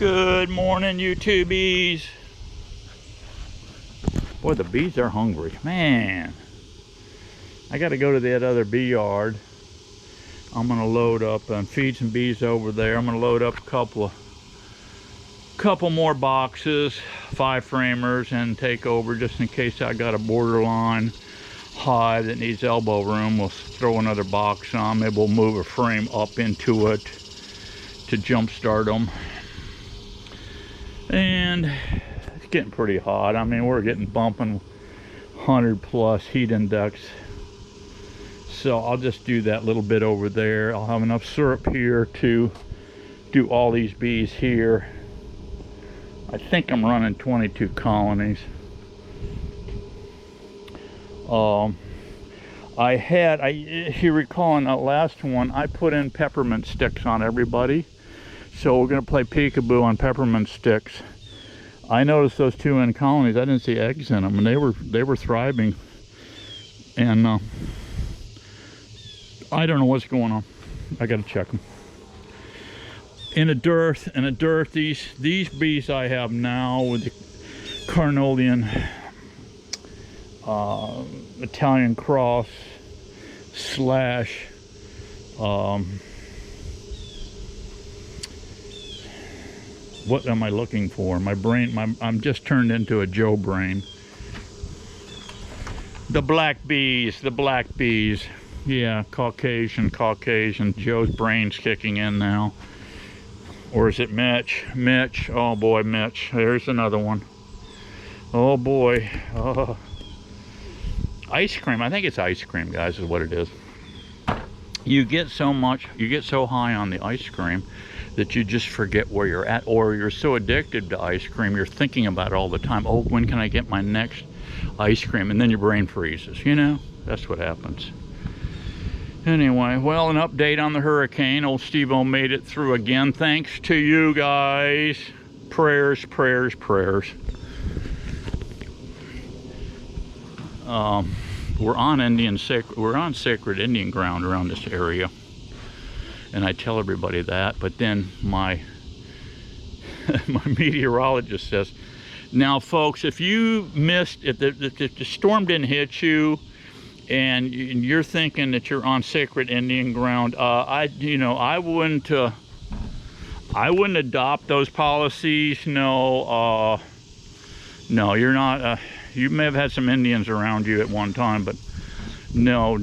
Good morning, YouTubies. Boy, the bees are hungry. Man, I got to go to that other bee yard. I'm going to load up and feed some bees over there. I'm going to load up a couple more boxes, 5 framers, and take over just in case I got a borderline hive that needs elbow room. We'll throw another box on. Maybe we'll move a frame up into it to jump start them. And it's getting pretty hot. I mean, we're getting bumping 100 plus heat index. So I'll just do that little bit over there. I'll have enough syrup here to do all these bees here. I think I'm running 22 colonies. If you recall in that last one, I put in peppermint sticks on everybody. So we're gonna play peekaboo on peppermint sticks. I noticed those 2 in colonies. I didn't see eggs in them, and they were thriving. And I don't know what's going on. I gotta check them. In a dearth, these bees I have now with the Carnolian Italian cross / what am I looking for? My brain, I'm just turned into a Joe brain. The black bees. Yeah, Caucasian. Joe's brain's kicking in now. Or is it Mitch? Mitch, oh boy, Mitch. There's another one. Oh boy. Ice cream, I think it's ice cream, guys, is what it is. You get so high on the ice cream that you just forget where you're at, or you're so addicted to ice cream, you're thinking about it all the time. Oh, when can I get my next ice cream? And then your brain freezes, you know? That's what happens. Anyway, well, an update on the hurricane. Old Steve-O made it through again. Thanks to you guys. Prayers. We're on sacred Indian ground around this area, and I tell everybody that. But then my meteorologist says, "Now, folks, if you missed, if the storm didn't hit you, and you're thinking that you're on sacred Indian ground, I wouldn't adopt those policies. No, you're not. You may have had some Indians around you at one time, but no.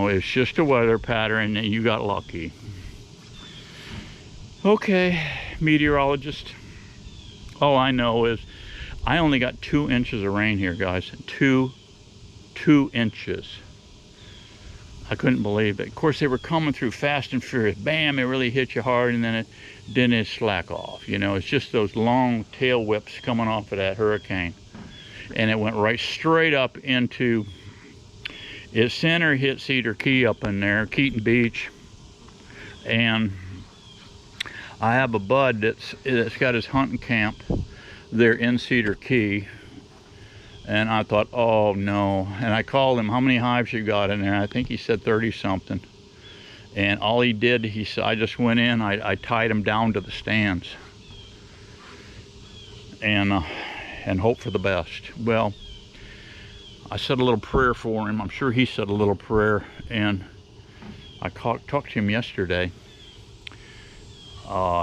It's just a weather pattern, and you got lucky." Okay, meteorologist. All I know is I only got 2 inches of rain here, guys. 2 inches. I couldn't believe it. Of course, they were coming through fast and furious. Bam, it really hit you hard, and then it slack off. You know, it's just those long tail whips coming off of that hurricane. And it went right straight up into its center, hit Cedar Key up in there, Keaton Beach. And I have a bud that's got his hunting camp there in Cedar Key. And I thought, oh no. And I called him, how many hives you got in there? I think he said 30 something. And all he did, he said, I just went in, I tied him down to the stands. And hope for the best. Well, I said a little prayer for him. I'm sure he said a little prayer. And I talked to him yesterday.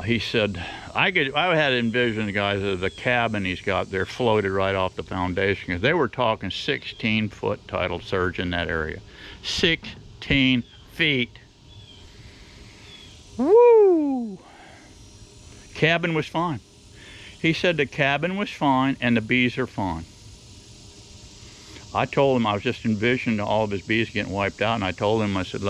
He said, I had envisioned, guys, the cabin he's got there floated right off the foundation. Because they were talking 16-foot tidal surge in that area. 16 feet. Woo! Cabin was fine. He said the cabin was fine and the bees are fine. I told him I was just envisioning all of his bees getting wiped out, and I told him, I said,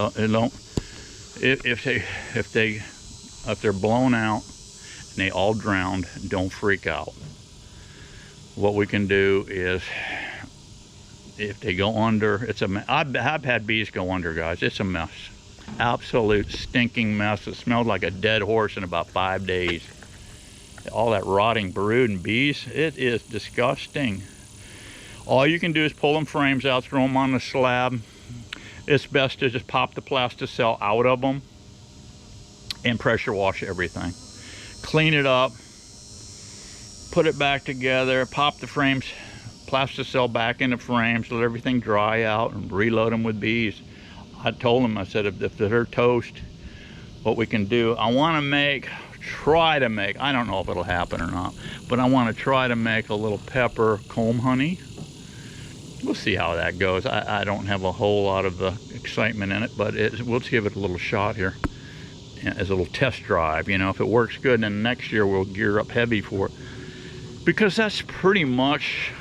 if they're blown out and they all drowned, don't freak out. What we can do is, if they go under, I've had bees go under, guys. It's a mess. Absolute stinking mess. It smelled like a dead horse in about 5 days. All that rotting brood and bees, it is disgusting. All you can do is pull them frames out, throw them on the slab. It's best to just pop the plasticell out of them and pressure wash everything. Clean it up, put it back together, pop the frames, plasticell back into frames, let everything dry out, and reload them with bees. I told them, I said, if they're toast, what we can do, I want to try to make, I don't know if it'll happen or not, but I want to try to make a little pepper comb honey. We'll see how that goes. I don't have a whole lot of excitement in it, but we'll give it a little shot here as a little test drive. You know, if it works good, then next year we'll gear up heavy for it. Because that's pretty much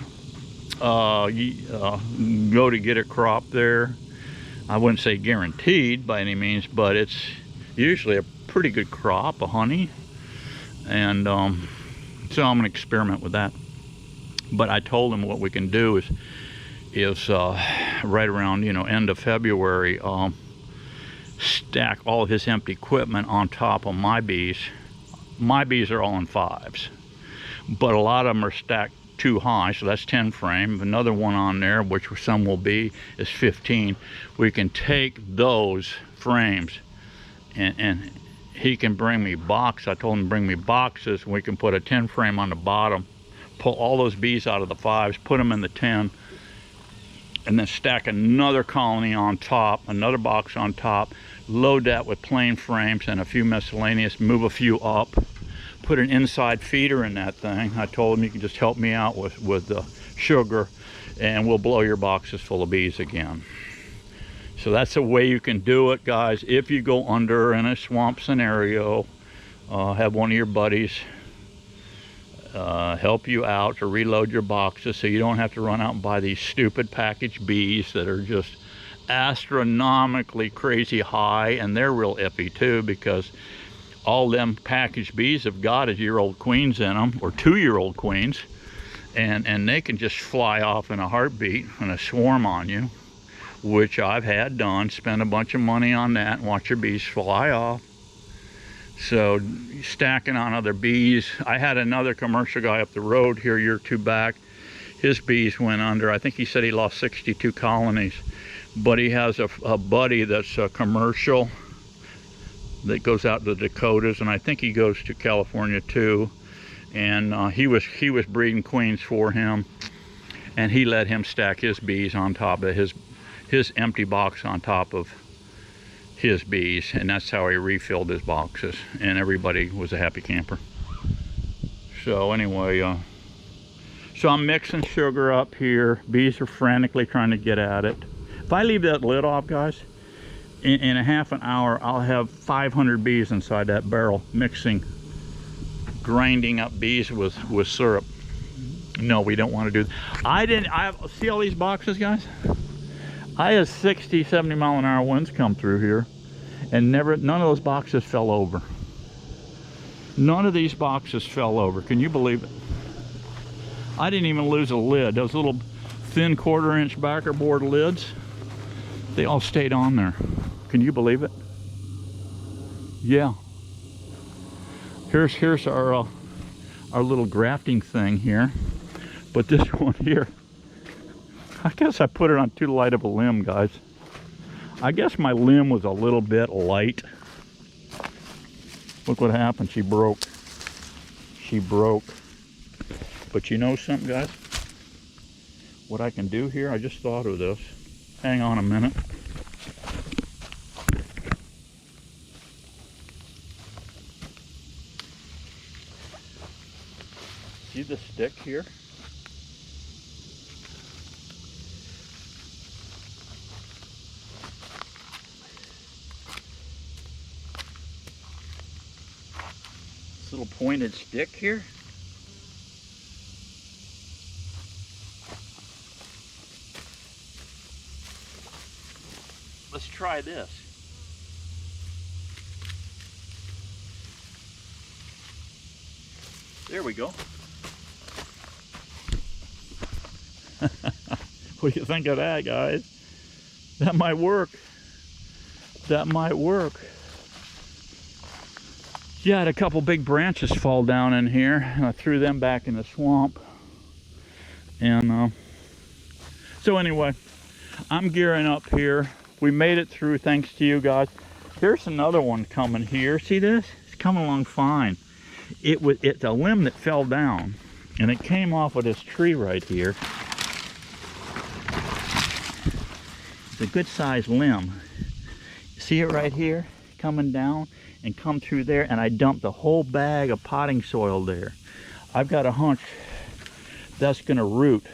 go to get a crop there. I wouldn't say guaranteed by any means, but it's usually a pretty good crop of honey. And so I'm going to experiment with that. But I told him what we can do is right around, end of February, stack all his empty equipment on top of my bees. My bees are all in 5s, but a lot of them are stacked too high, so that's 10 frame. Another one on there, which some will be, is 15. We can take those frames and he can bring me boxes. I told him to bring me boxes, and we can put a 10 frame on the bottom, pull all those bees out of the 5s, put them in the 10, and then stack another colony on top, another box on top, load that with plain frames and a few miscellaneous, move a few up, put an inside feeder in that thing. I told him you can just help me out with the sugar, and we'll blow your boxes full of bees again. So that's a way you can do it, guys. If you go under in a swamp scenario, have one of your buddies help you out to reload your boxes, so you don't have to run out and buy these stupid packaged bees that are just astronomically crazy high, and they're real iffy too, because all them packaged bees have got is year-old queens in them, or 2-year-old queens, and they can just fly off in a heartbeat and a swarm on you, which I've had done. Spend a bunch of money on that and watch your bees fly off. So stacking on other bees. I had another commercial guy up the road here a year or two back. His bees went under. I think he said he lost 62 colonies. But he has a buddy that's a commercial that goes out to the Dakotas, and I think he goes to California too. And he was breeding queens for him, and he let him stack his bees on top of his empty box on top of his bees, and that's how he refilled his boxes, and everybody was a happy camper. So anyway, so I'm mixing sugar up here. Bees are frantically trying to get at it. If I leave that lid off, guys, in a half an hour I'll have 500 bees inside that barrel, grinding up bees with syrup. No, we don't want to do that. I see all these boxes, guys. I had 60, 70 mile an hour winds come through here, and none of those boxes fell over. None of these boxes fell over. Can you believe it? I didn't even lose a lid. Those little thin 1/4-inch backer board lids, they all stayed on there. Can you believe it? Yeah. Here's our little grafting thing here. But this one here, I guess I put it on too light of a limb, guys. I guess my limb was a little bit light. Look what happened. She broke. She broke. But you know something, guys? What I can do here, I just thought of this. Hang on a minute. See the stick here? Little pointed stick here. Let's try this. There we go. What do you think of that, guys? That might work. That might work. Yeah, I had a couple big branches fall down in here, and I threw them back in the swamp. And so anyway, I'm gearing up here. We made it through thanks to you guys. Here's another one coming here. See this? It's coming along fine. It's a limb that fell down. And it came off of this tree right here. It's a good sized limb. See it right here coming down and come through there, and I dumped a whole bag of potting soil there. I've got a hunch that's gonna root.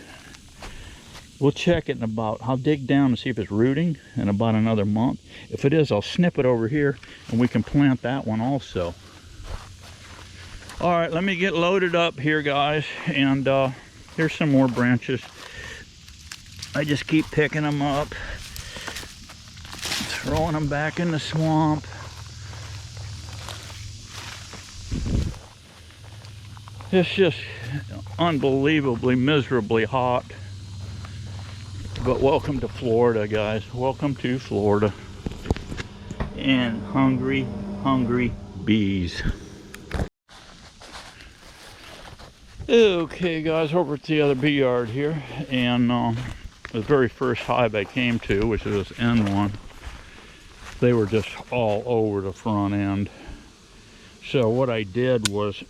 We'll check it in about, I'll dig down and see if it's rooting in about another month. If it is, I'll snip it over here and we can plant that one also. All right, let me get loaded up here, guys, and here's some more branches. I just keep picking them up, throwing them back in the swamp. It's just unbelievably, miserably hot. But welcome to Florida, guys. Welcome to Florida. And hungry, hungry bees. Okay, guys, over at the other bee yard here. And the very first hive I came to, which is this N1, they were just all over the front end. So what I did was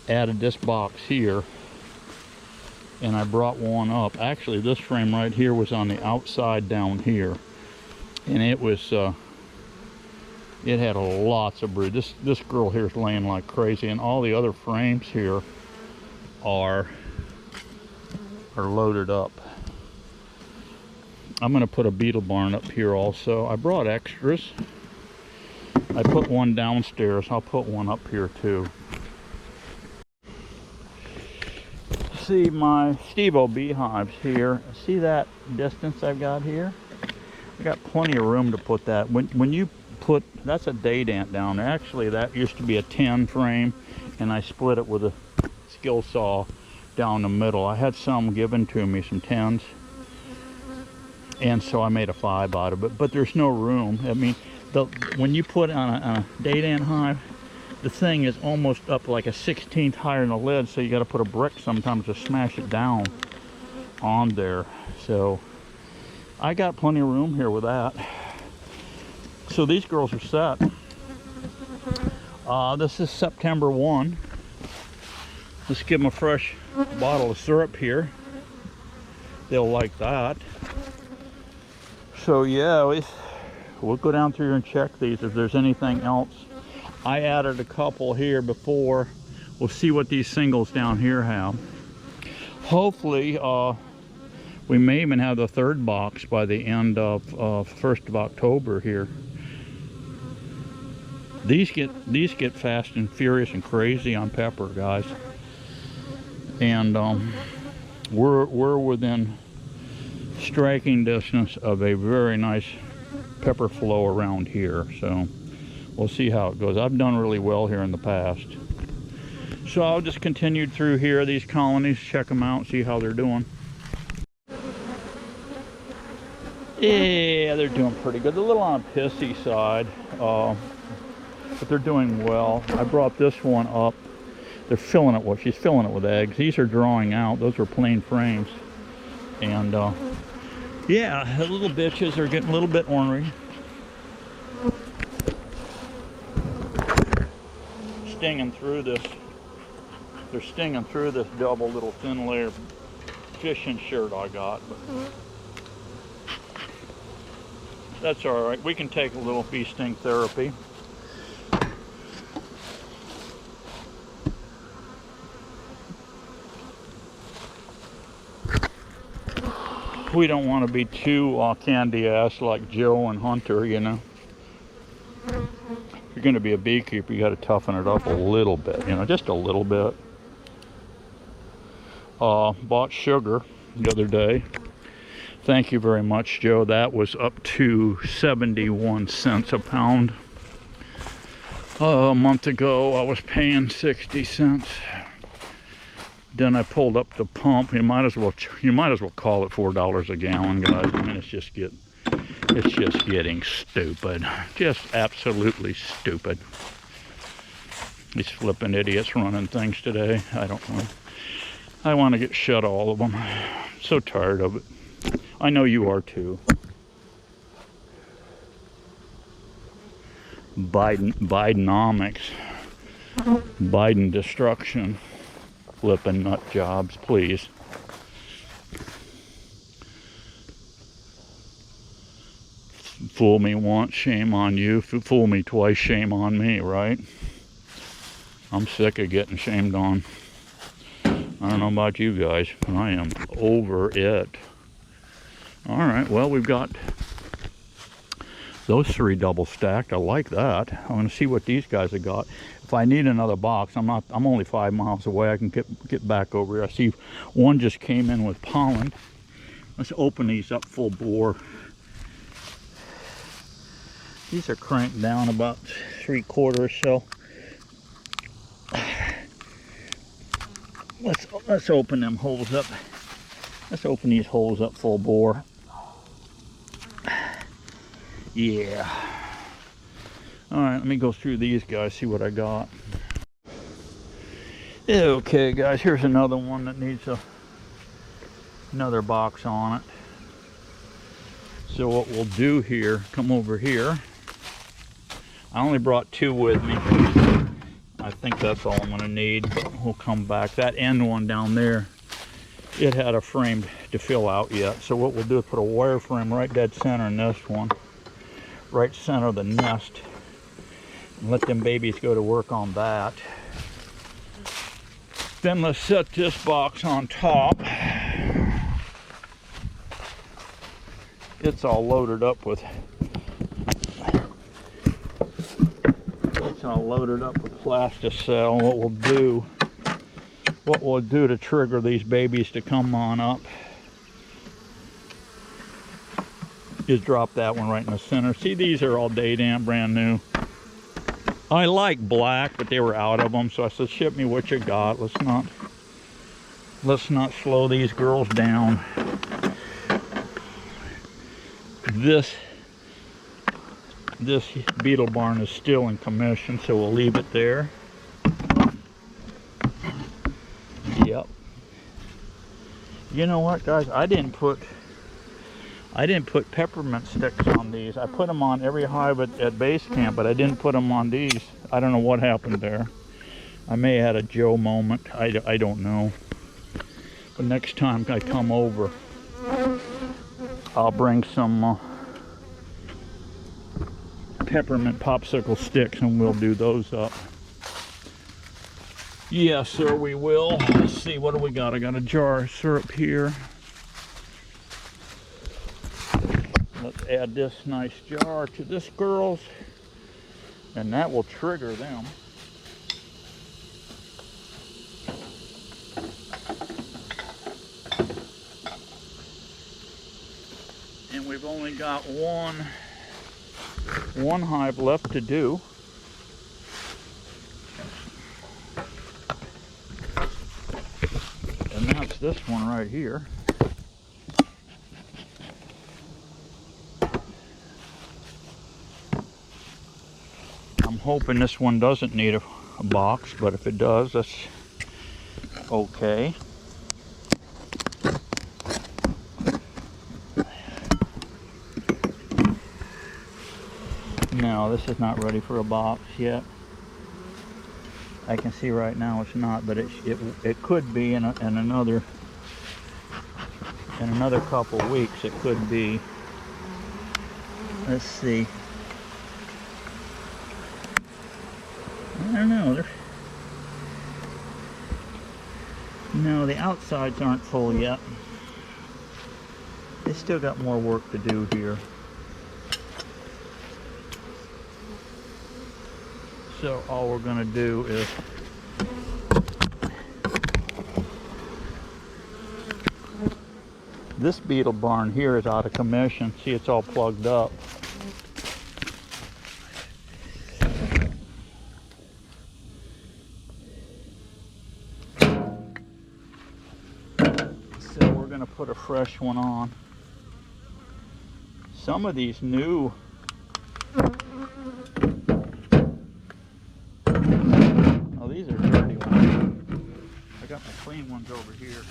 added this box here, and I brought one up. Actually, this frame right here was on the outside down here, and it was it had lots of brood. This girl here is laying like crazy, and all the other frames here are loaded up. I'm going to put a beetle barn up here also. I brought extras. I put one downstairs. I'll put one up here too. See my Steve-O beehives here. See that distance I've got here? I got plenty of room to put that. When you put, that's a date ant down there. Actually, that used to be a 10 frame, and I split it with a skill saw down the middle. I had some given to me, some 10s, and so I made a 5 out of it. But there's no room. I mean, when you put on a date ant hive, the thing is almost up like a 16th higher than the lid, so you got to put a brick sometimes to smash it down on there. So I got plenty of room here with that. So these girls are set. This is September 1. Let's give them a fresh bottle of syrup here. They'll like that. So yeah, we'll go down through here and check these if there's anything else. I added a couple here before. We'll see what these singles down here have. Hopefully, we may even have the 3rd box by the end of 1st of October here. These get fast and furious and crazy on pepper, guys. And we're within striking distance of a very nice pepper flow around here. So we'll see how it goes. I've done really well here in the past. So I'll just continue through here, these colonies, check them out, see how they're doing. Yeah, they're doing pretty good. They're a little on a pissy side, but they're doing well. I brought this one up. They're filling it with, she's filling it with eggs. These are drawing out. Those are plain frames. And yeah, the little bitches are getting a little bit ornery. Stinging through this. They're stinging through this double little thin layer fishing shirt I got. But that's all right. We can take a little bee sting therapy. We don't want to be too candy ass like Joe and Hunter, you know. If you're going to be a beekeeper, you got to toughen it up a little bit, you know, just a little bit. Bought sugar the other day. Thank you very much, Joe. That was up to 71 cents a pound. A month ago, I was paying 60 cents. Then I pulled up the pump. You might as well call it $4 a gallon, guys. I mean, it's just getting stupid. Just absolutely stupid. These flipping idiots running things today. I don't know. I want to get shut of all of them. I'm so tired of it. I know you are too. Bidenomics. Biden destruction. flipping nut jobs, please. Fool me once, shame on you. Fool me twice, shame on me, right? I'm sick of getting shamed on. I don't know about you guys, but I am over it. All right, well, we've got those 3 double stacked. I like that. I'm going to see what these guys have got. If I need another box, I'm only 5 miles away. I can get back over here. I see one just came in with pollen. Let's open these up full bore. These are cranked down about 3/4 so. Let's open them holes up. Let's open these holes up full bore. Yeah. All right, let me go through these guys, see what I got. Okay, guys, here's another one that needs another box on it. So what we'll do here, come over here. I only brought 2 with me. I think that's all I'm gonna need, but we'll come back. That end one down there, it had a frame to fill out yet. So what we'll do is put a wire frame right dead center in this one, right center of the nest, and let them babies go to work on that. Then let's set this box on top. It's all loaded up with plasticell. What we'll do to trigger these babies to come on up is drop that one right in the center. See, these are all day damn brand new. I like black, but they were out of them, so I said, ship me what you got. Let's not slow these girls down. This beetle barn is still in commission, so we'll leave it there. Yep. You know what, guys? I didn't put peppermint sticks on these. I put them on every hive at base camp, but I didn't put them on these. I don't know what happened there. I may have had a Joe moment. I don't know. But next time I come over, I'll bring some peppermint popsicle sticks and we'll do those up. Yes, sir, we will. Let's see, what do we got? I got a jar of syrup here. Let's add this nice jar to this girl's, and that will trigger them. And we've only got one hive left to do. And that's this one right here. I'm hoping this one doesn't need a box, but if it does, that's okay. No, this is not ready for a box yet. I can see right now it's not, but it could be in another couple weeks. It could be. Let's see. I don't know. No, the outsides aren't full yet. They still got more work to do here. So all we're going to do is this beetle barn here is out of commission. See, it's all plugged up. So we're going to put a fresh one on. Some of these new these are dirty ones. I got my clean ones over here.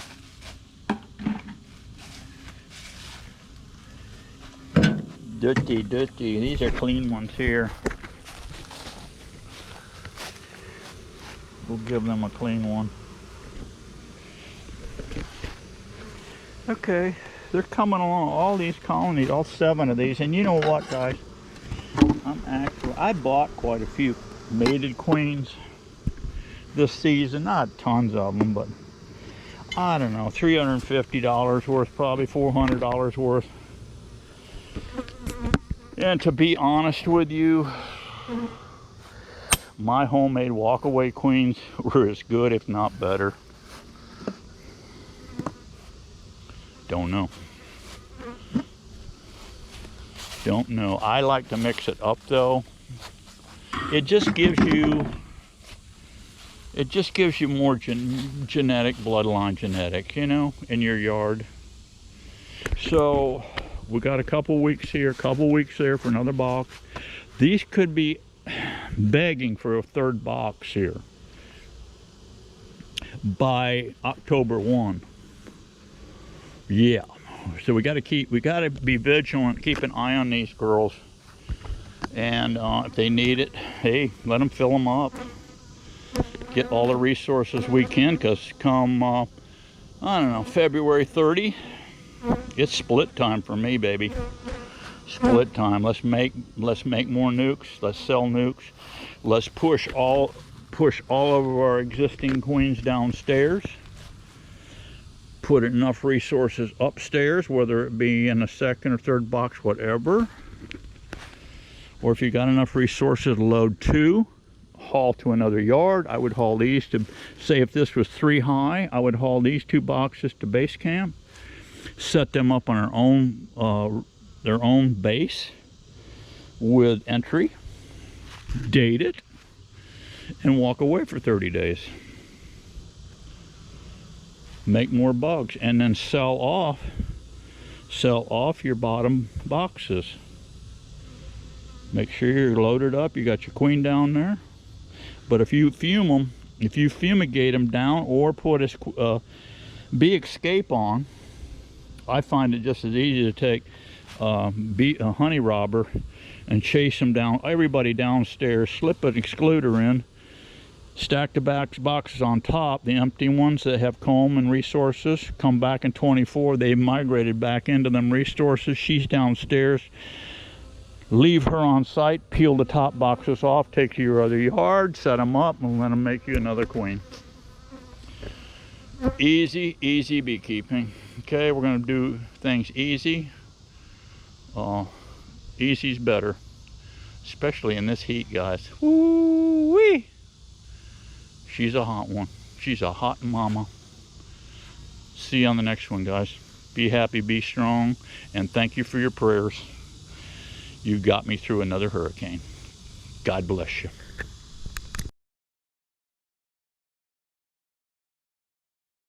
Dirty. These are clean ones here. We'll give them a clean one. Okay, they're coming along, all these colonies, all 7 of these. And you know what, guys? I bought quite a few mated queens this season. Not tons of them, but I don't know, $350 worth, probably $400 worth. And to be honest with you, my homemade walkaway queens were as good, if not better. Don't know. Don't know. I like to mix it up though. It just gives you more genetic, bloodline genetic, you know, in your yard. So we got a couple weeks here, a couple weeks there for another box. These could be begging for a 3rd box here by October 1. Yeah. So we got to be vigilant, keep an eye on these girls. And if they need it, hey, let them fill them up. Get all the resources we can, because come, I don't know, February 30, it's split time for me, baby. Split time. Let's make more nukes. Let's sell nukes. Let's push all of our existing queens downstairs. Put enough resources upstairs, whether it be in a 2nd or 3rd box, whatever. Or if you got enough resources to load 2, haul to another yard. I would haul these to, say if this was 3 high, I would haul these 2 boxes to base camp, set them up on their own base with entry, date it, and walk away for 30 days. Make more bugs, and then sell off your bottom boxes. Make sure you're loaded up. You got your queen down there. But if you fume them, if you fumigate them down or put a bee escape on, I find it just as easy to take a honey robber and chase them down, everybody downstairs, slip an excluder in, stack the boxes on top, the empty ones that have comb and resources, come back in 24, they migrated back into them resources, she's downstairs, leave her on site, peel the top boxes off, take to your other yard, set them up, and let them make you another queen. Easy beekeeping. Okay, we're going to do things easy. Easy's better, especially in this heat, guys. Woo-wee! She's a hot one. She's a hot mama. See you on the next one, guys. Be happy, be strong, and thank you for your prayers. You got me through another hurricane. God bless you.